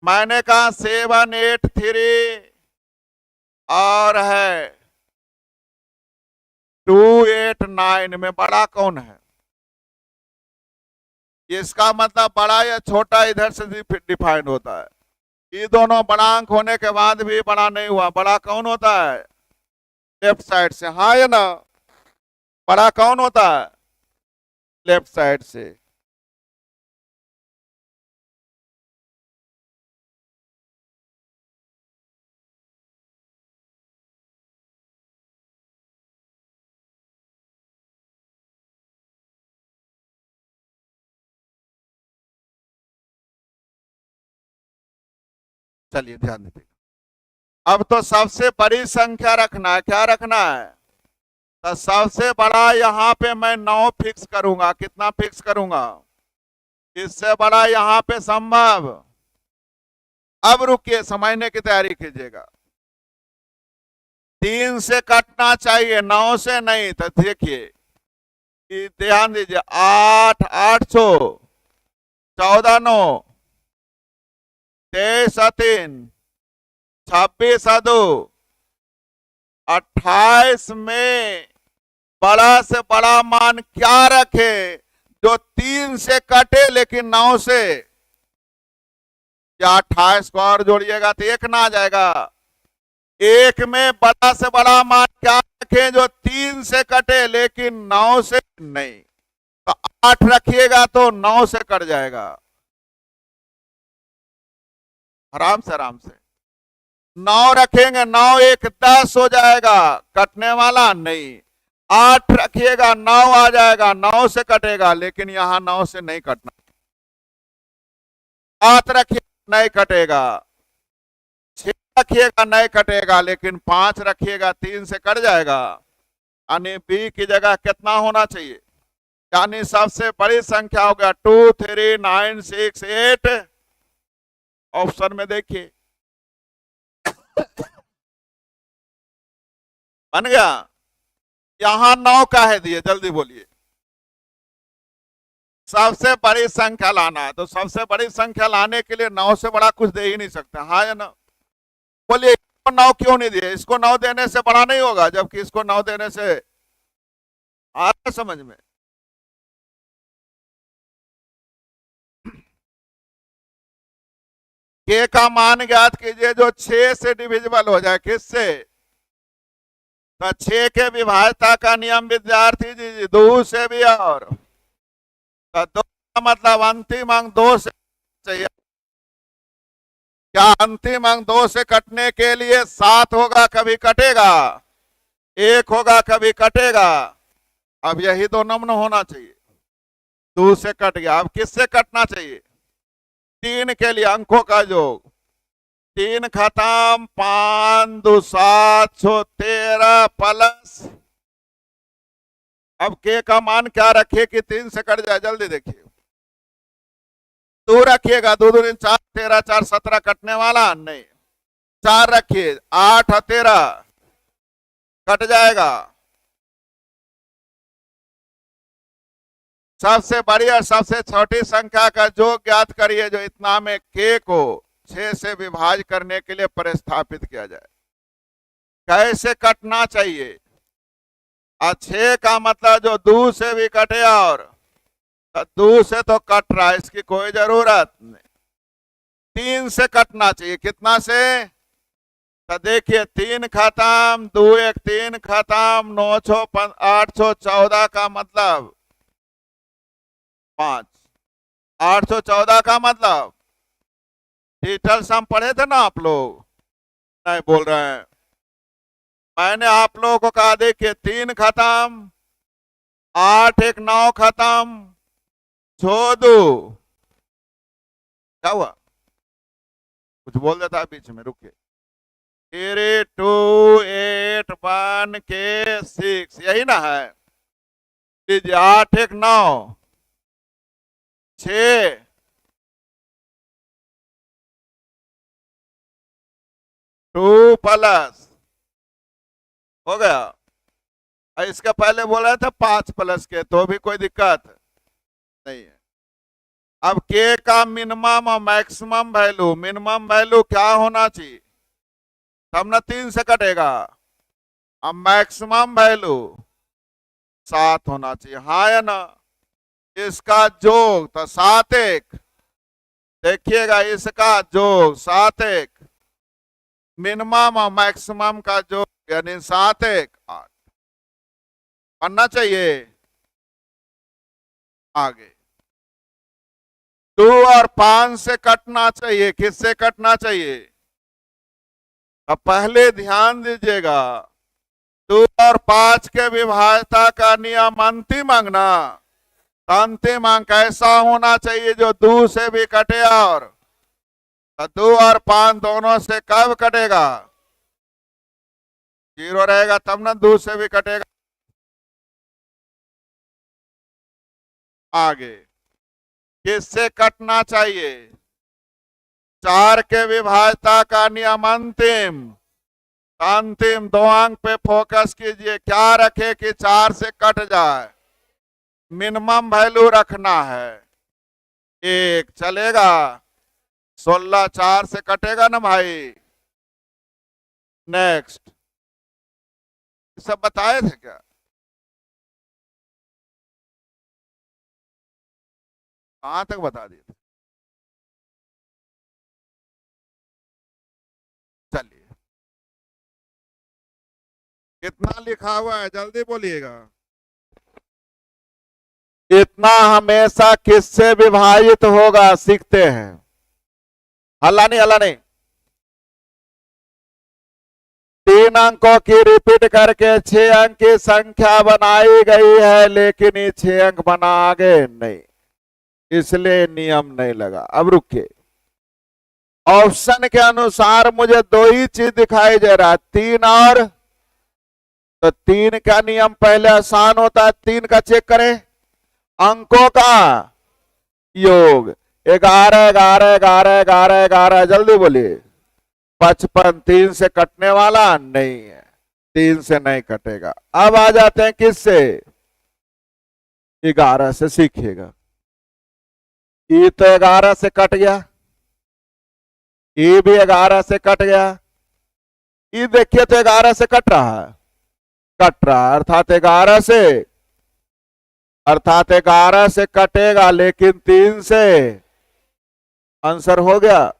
मैंने कहा 783 और है 289 में बड़ा कौन है, इसका मतलब बड़ा या छोटा इधर से डिफाइंड होता है, ये दोनों बड़ा अंक होने के बाद भी बड़ा नहीं हुआ, बड़ा कौन होता है, लेफ्ट साइड से, हाँ या ना, बड़ा कौन होता है, लेफ्ट साइड से। चलिए ध्यान दीजिए, अब तो सबसे बड़ी संख्या रखना है, क्या रखना है, तो सबसे बड़ा यहाँ पे मैं 9 फिक्स करूंगा, कितना फिक्स करूंगा, इससे बड़ा यहाँ पे संभव। अब रुकिए, समझने की तैयारी कीजिएगा, 3 से कटना चाहिए, 9 से नहीं, तो देखिए ध्यान दीजिए, 8 8 14 9 23 26 28 में बड़ा से बड़ा मान क्या रखे जो 3 से कटे लेकिन 9 से? या 28 को और जोड़िएगा तो 1 ना आ जाएगा। 1 में बड़ा से बड़ा मान क्या रखें जो 3 से कटे लेकिन 9 से नहीं? तो 8 रखिएगा तो 9 से कट जाएगा। आराम से आराम से 9 रखेंगे, 9 1 10 हो जाएगा, कटने वाला नहीं। 8 रखिएगा 9 आ जाएगा, 9 से कटेगा लेकिन यहां 9 से नहीं कटना। 7 रखिएगा नहीं कटेगा, 6 रखिएगा नहीं कटेगा लेकिन 5 रखिएगा 3 से कट जाएगा। यानी बी की जगह कितना होना चाहिए? यानी सबसे बड़ी संख्या हो गया 2 3 9 6 8। ऑप्शन में देखिए बन गया। यहां 9 का है दिए, जल्दी बोलिए। सबसे बड़ी संख्या लाना है तो सबसे बड़ी संख्या लाने के लिए 9 से बड़ा कुछ दे ही नहीं सकते, हाँ या ना? बोलिए 9 क्यों नहीं दिए? इसको 9 देने से बड़ा नहीं होगा जबकि इसको 9 देने से आ रहा है समझ में? के का मान ज्ञात कीजिए जो 6 से डिविजिबल हो जाए। किससे? तो 6 के विभाज्यता का नियम विद्यार्थी जी 2 से भी और तो 2 का मतलब अंतिम अंक 2 से चाहिए। क्या अंतिम अंक 2 से कटने के लिए 7 होगा कभी कटेगा, 1 होगा कभी कटेगा। अब यही दो नम्न होना चाहिए। 2 से कट गया, अब किससे कटना चाहिए? 3 के लिए अंकों का योग। 3 खत्म, 5 2 7 13 प्लस। अब के का मान क्या रखिए कि 3 से कट जाए? जल्दी देखिए। 2 रखिएगा, 2 2 4 13 4 17 कटने वाला नहीं। 4 रखिए, 8 13 कट जाएगा। सबसे बड़ी और सबसे छोटी संख्या का योग ज्ञात करिए जो इतना में के को 6 से विभाजित करने के लिए प्रतिस्थापित किया जाए। कैसे कटना चाहिए? 6 का मतलब जो 2 से भी कटे और 2 से तो कट रहा है, इसकी कोई जरूरत नहीं। 3 से कटना चाहिए। कितना से? तो देखिए 3 खत्म, 2 1 3 खत्म, 9 6 814 का मतलब 5, 814 का मतलब डिजिटल सम पढ़े थे ना आप लोग? नहीं बोल रहे हैं। मैंने आप लोगों को कहा देखिए 3 खत्म, 8 1 9 खत्म, 6 2 क्या हुआ? कुछ बोल देता है बीच में, रुकिए। 3 2 8 1 के 6 यही ना है? लीजिए 8 1 9 6 2 प्लस हो गया। इसका पहले बोला था 5 प्लस के, तो भी कोई दिक्कत नहीं है। अब के का मिनिमम और मैक्सिमम वैल्यू, मिनिमम वैल्यू क्या होना चाहिए? तब ना 3 से कटेगा। अब मैक्सिमम वैल्यू 7 होना चाहिए, हाँ या ना? इसका जोग तो 7 1, देखिएगा इसका जोग 7 1, मिनिमम और मैक्सिमम का जोग यानी 7 1 8 बनना चाहिए। आगे 2 और 5 से कटना चाहिए। किससे कटना चाहिए? अब पहले ध्यान दीजिएगा 2 और 5 के विभाज्यता का नियम अंतिम अंक ना, अंतिम अंक ऐसा होना चाहिए जो 2 से भी कटे और 2 और 5 दोनों से कब कटेगा? 0 रहेगा तब ना 2 से भी कटेगा। आगे किससे कटना चाहिए? 4 के विभाज्यता का नियम अंतिम, अंतिम 2 अंक पे फोकस कीजिए। क्या रखे कि 4 से कट जाए? मिनिमम वैल्यू रखना है। 1 चलेगा, 16 4 से कटेगा ना भाई। नेक्स्ट, सब बताए थे क्या? कहां तक बता दिए थे? चलिए, कितना लिखा हुआ है जल्दी बोलिएगा। इतना हमेशा किससे विभाजित होगा, सीखते हैं। हल्ला नहीं, हल्ला नहीं। 3 अंकों की रिपीट करके 6 अंक की संख्या बनाई गई है, लेकिन ये 6 अंक बना आगे नहीं, इसलिए नियम नहीं लगा। अब रुकिए, ऑप्शन के अनुसार मुझे 2 ही चीज दिखाई दे रहा है, 3 और, तो 3 का नियम पहले आसान होता है, 3 का चेक करें, अंकों का योग। 11 11 11 11 11, जल्दी बोलिए। 55 3 से कटने वाला नहीं है, 3 से नहीं कटेगा। अब आ जाते हैं किससे, 11 से। सीखिएगा, ये तो 11 से कट गया, ये भी 11 से कट गया, ये देखिए तो 11 से कट रहा है, कट रहा है, अर्थात 11 से कटेगा, लेकिन 3 से आंसर हो गया।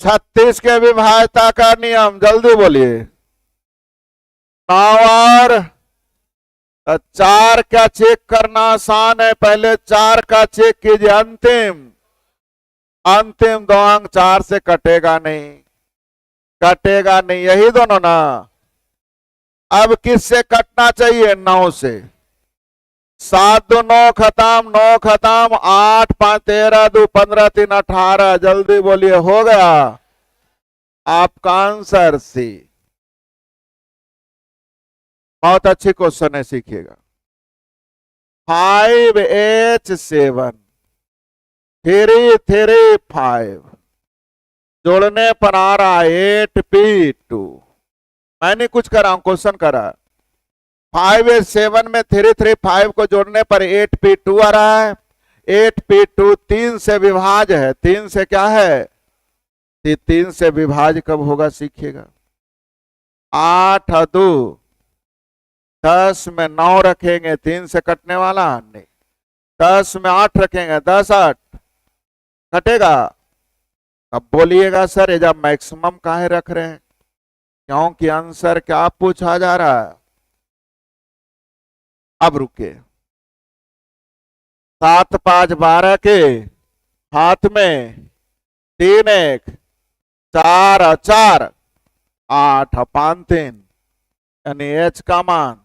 36 के विभाज्यता का नियम, जल्दी बोलिए। 9 और 4 का चेक करना आसान है, पहले 4 का चेक कीजिए। अंतिम 2 अंक 4 से कटेगा नहीं, कटेगा नहीं, यही दोनों ना। अब किससे कटना चाहिए, 9 से। 7 2 9 खत्म, 9 खत्म, 8 5 13 2 15 3 18, जल्दी बोलिए, हो गया आपका आंसर सी। बहुत अच्छी क्वेश्चन है, सीखिएगा। 5H7 3 3 5 जोड़ने पर आ रहा है 8P2। मैंने कुछ करा हूं, क्वेश्चन करा। 5H7 में 3 3 5 को जोड़ने पर 8P2 आ रहा है। 8P2 3 से विभाज्य है, 3 से क्या है, 3 से विभाज्य कब होगा, सीखिएगा। 8 और 2 10 में 9 रखेंगे, 3 से कटने वाला नहीं। 10 में 8 रखेंगे, 10 8 कटेगा। अब बोलिएगा सर ये जब मैक्सिमम काहे रख रहे हैं, क्योंकि आंसर क्या पूछा जा रहा है। अब रुके, 7 5 12 के हाथ में 3 1 4 और 4 8 और 5 3, यानी H का मान,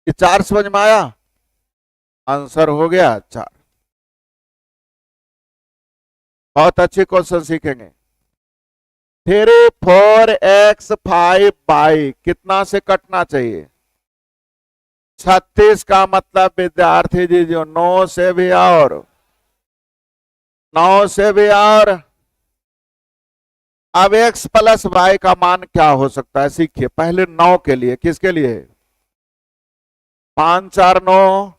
ये 4 समझ में आया, आंसर हो गया 4। बहुत अच्छी क्वेश्चन सीखेंगे। 3 4 x 5 y कितना से कटना चाहिए, 36 का मतलब विद्यार्थी जी जो 9 से भी और 9 से भी और। अब x प्लस वाई का मान क्या हो सकता है, सीखिए। पहले 9 के लिए, किसके लिए, 5 4 9,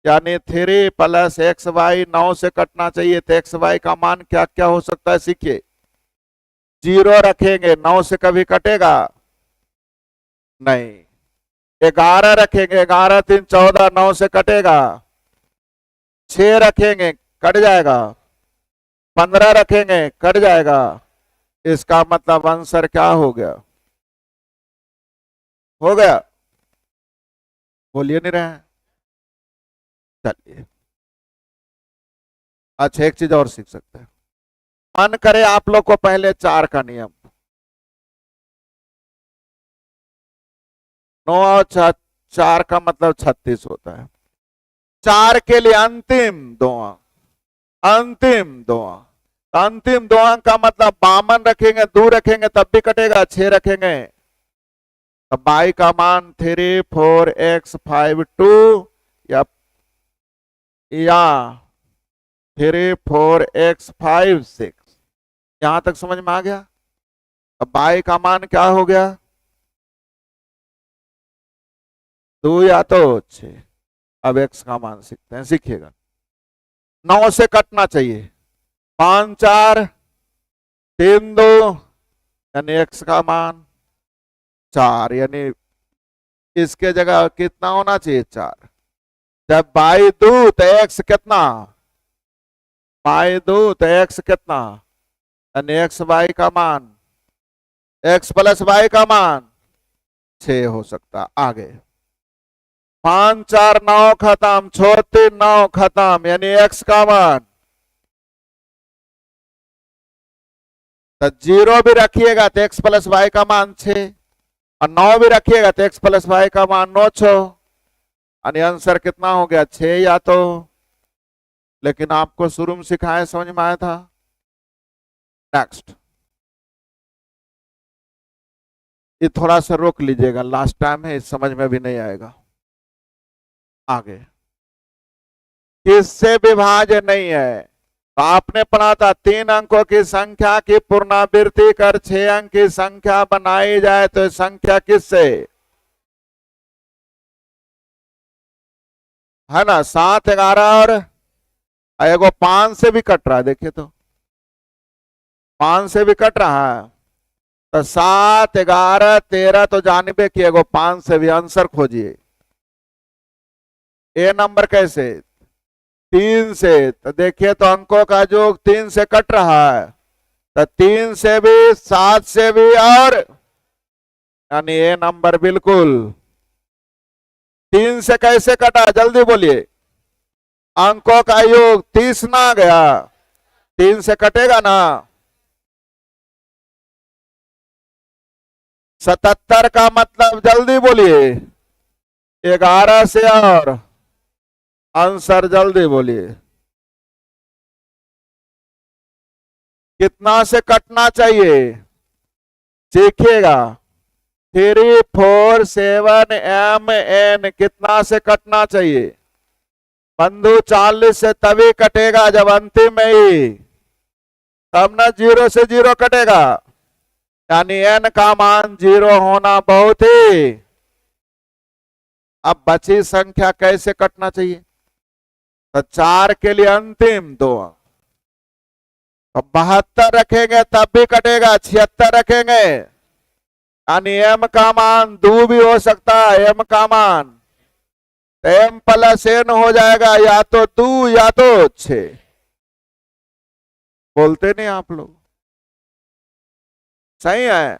यानी 3 प्लस एक्स वाई 9 से कटना चाहिए, तो एक्स वाई का मान क्या क्या हो सकता है, सीखिए। 0 रखेंगे, 9 से कभी कटेगा नहीं। 11 रखेंगे, 11 3 14, 9 से कटेगा। 6 रखेंगे, कट जाएगा। 15 रखेंगे, कट जाएगा। इसका मतलब आंसर क्या हो गया, हो गया, बोलिए नहीं रहे। चलिए, अच्छा एक चीज और सीख सकते हैं। मन करे आप लोग को पहले 4 का नियम, 9 और 4 का मतलब 36 होता है। 4 के लिए अंतिम 2 अंक, अंतिम 2 अंक, अंतिम 2 अंक का मतलब 52 रखेंगे, 2 रखेंगे तब भी कटेगा, 6 रखेंगे तब y का मान 3 4 x 5 2 या 3 4 x 5 6, यहां तक समझ में आ गया। अब y का मान क्या हो गया, 2 या तो 6। अब x का मान सीखते हैं, सीखिएगा। 9 से कटना चाहिए। 5 4 3 2 यानी x का मान 4, यानी इसके जगह कितना होना चाहिए 4। जब बाई दू तो x कितना, बाई दू तो x कितना, यानी x बाई का मान, x प्लस बाई का मान 6 हो सकता। आगे 5 4 9 खत्म, 6 3 9 खत्म, यानी x का मान, तो 0 भी रखिएगा तो x प्लस वाई का मान 6, और 9 भी रखिएगा तो x प्लस वाई का मान 9 6, यानी आंसर कितना हो गया 6 या तो। लेकिन आपको शुरू में सिखाया, समझ में आया था। नेक्स्ट, ये थोड़ा सा रोक लीजिएगा, लास्ट टाइम है, इस समझ में भी नहीं आएगा। आगे किससे विभाज्य नहीं है, तो आपने पढ़ा था 3 अंकों की संख्या की पुनरावृत्ति कर 6 अंक की संख्या बनाई जाए तो संख्या किससे, है ना। 7 11 और एगो 5 से भी कट रहा है, देखिए तो 5 से भी कट रहा है, तो 7 11 13 तो जानबे कि एगो 5 से भी। आंसर खोजिए। ए नंबर कैसे, 3 से, तो देखिए तो अंकों का योग 3 से कट रहा है, तो 3 से भी 7 से भी, और यानी ए नंबर बिल्कुल। 3 से कैसे कटा, जल्दी बोलिए। अंकों का योग 30 ना आ गया, 3 से कटेगा ना। 77 का मतलब, जल्दी बोलिए, 11 से, और आंसर जल्दी बोलिए, कितना से कटना चाहिए सीखिएगा। 3 4 7 MN कितना से कटना चाहिए बंधु, 40 से तभी कटेगा जब अंतिम में ही, तब ना 0 से 0 कटेगा, यानी n का मान 0 होना बहुत ही। अब बची संख्या कैसे कटना चाहिए, तो 4 के लिए अंतिम 2 अंक, तो 72 रखेंगे तब भी कटेगा, 76 रखेंगे, यानी m का मान 2 भी हो सकता है, m का मान m प्लस n हो जाएगा, या तो 2 या तो 6। बोलते नहीं आप लोग, सही है।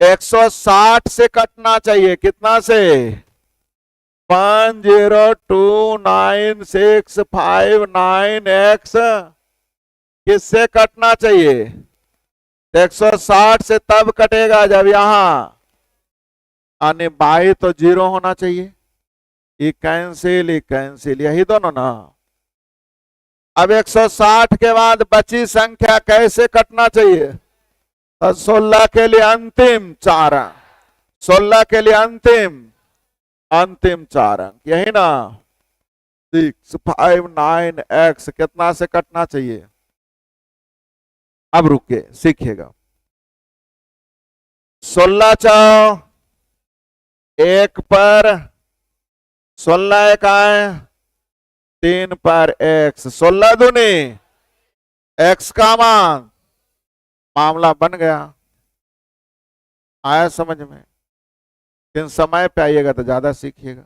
160 से कटना चाहिए, कितना से, 5029659x किससे कटना चाहिए, 160 से तब कटेगा जब यहां आने बाई तो 0 होना चाहिए, ये कैंसिल यही दोनों ना। अब 160 के बाद बची संख्या कैसे कटना चाहिए, तो 16 के लिए अंतिम 4 अंक, 16 के लिए अंतिम 4 अंक, यही ना। 659x कितना से कटना चाहिए। अब रुके, सीखिएगा। 16 4 1 पर, 16 1 आए 3 पर x, 16 दूनी x का मान, मामला बन गया। आया समझ में, लेकिन समय पे आइएगा तो ज्यादा सीखिएगा।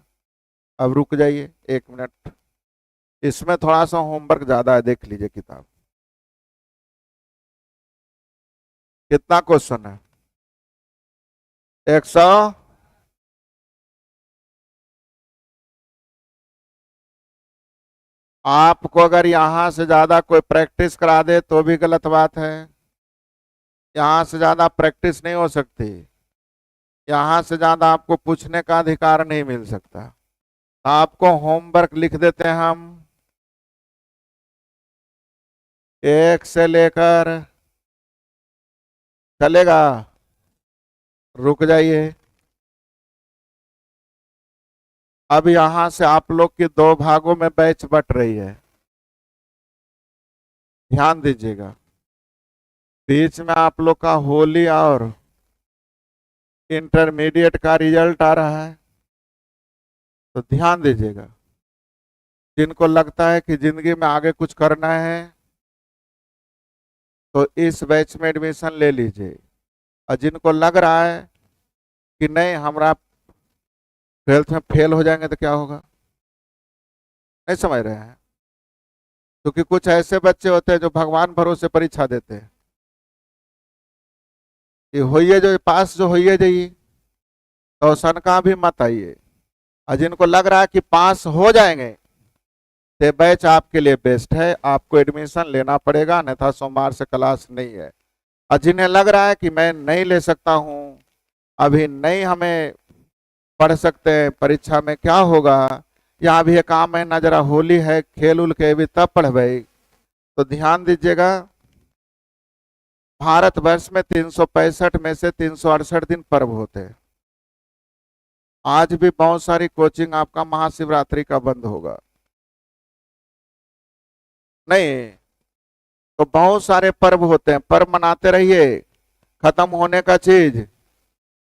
अब रुक जाइए 1 मिनट, इसमें थोड़ा सा होमवर्क ज्यादा है, देख लीजिए किताब। कितना क्वेश्चन है, 100। आपको अगर यहां से ज्यादा कोई प्रैक्टिस करा दे तो भी गलत बात है, यहां से ज्यादा प्रैक्टिस नहीं हो सकती, यहां से ज्यादा आपको पूछने का अधिकार नहीं मिल सकता। आपको होमवर्क लिख देते हैं हम, 1 से लेकर, चलेगा, रुक जाइए। अब यहां से आप लोग की 2 भागों में बैच बट रही है, ध्यान दीजिएगा। बीच में आप लोग का होली और इंटरमीडिएट का रिजल्ट आ रहा है, तो ध्यान दीजिएगा, जिनको लगता है कि जिंदगी में आगे कुछ करना है तो इस बैच में एडमिशन ले लीजिए, और जिनको लग रहा है कि नहीं हमारा 12th में फेल हो जाएंगे तो क्या होगा, नहीं समझ रहे हैं, क्योंकि कुछ ऐसे बच्चे होते हैं जो भगवान भरोसे परीक्षा देते हैं कि होइए जो पास जो होइए जाइए, तो सनका भी मत आइए। और जिनको लग रहा है कि पास हो जाएंगे तो बैच आपके लिए बेस्ट है, आपको एडमिशन लेना पड़ेगा, अन्यथा सोमवार से क्लास नहीं है। और जिन्हें लग रहा है कि मैं नहीं ले सकता हूँ, अभी नहीं हमें पढ़ सकते हैं, परीक्षा में क्या होगा, यहाँ भी एक आम महीना जरा होली है, खेल उल के भी तब पढ़। तो ध्यान दीजिएगा, भारतवर्ष में 365 में से 368 दिन पर्व होते हैं। आज भी बहुत सारी कोचिंग आपका महाशिवरात्रि का बंद होगा, नहीं तो बहुत सारे पर्व होते हैं, पर्व मनाते रहिए, खत्म होने का चीज।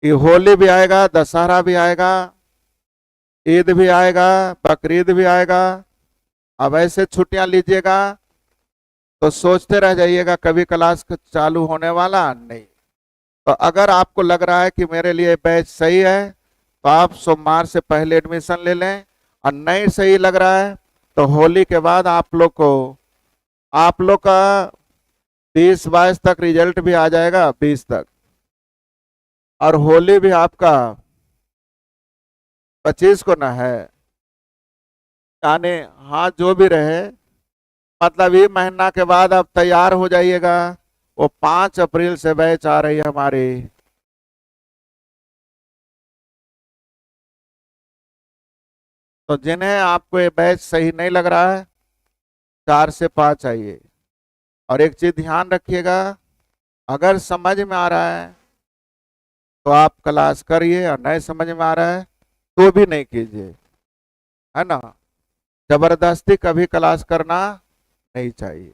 ये होली भी आएगा, दशहरा भी आएगा, ईद भी आएगा, बकरीद भी आएगा। अब ऐसे छुट्टियां लीजिएगा तो सोचते रह जाइएगा कभी क्लास चालू होने वाला नहीं। तो अगर आपको लग रहा है कि मेरे लिए बैच सही है तो आप सोमवार से पहले एडमिशन ले लें, और नहीं सही लग रहा है तो होली के बाद आप लोग का 20-22 तक रिजल्ट भी आ जाएगा, 20 तक, और होली भी आपका 25 को ना है, यानी हाँ जो भी रहे, मतलब ये महीना के बाद आप तैयार हो जाइएगा। वो 5 अप्रैल से बैच आ रही है हमारी। तो जिन्हें आपको ये बैच सही नहीं लग रहा है, 4 से 5 आइए। और एक चीज ध्यान रखिएगा, अगर समझ में आ रहा है तो आप क्लास करिए, और नहीं समझ में आ रहा है तो भी नहीं कीजिए, है ना। जबरदस्ती कभी क्लास करना नहीं चाहिए।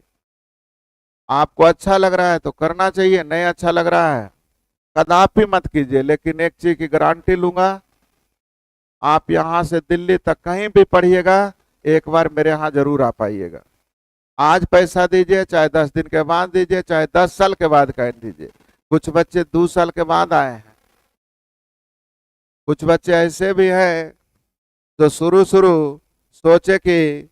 आपको अच्छा लग रहा है तो करना चाहिए, नहीं अच्छा लग रहा है कदापि मत कीजिए। लेकिन एक चीज की गारंटी लूंगा, आप यहाँ से दिल्ली तक कहीं भी पढ़िएगा, एक बार मेरे यहाँ जरूर आ पाइएगा। आज पैसा दीजिए, चाहे 10 दिन के बाद दीजिए, चाहे 10 साल के बाद कह दीजिए। कुछ बच्चे 2 साल के बाद आए हैं, कुछ बच्चे ऐसे भी हैं जो शुरू शुरू सोचे कि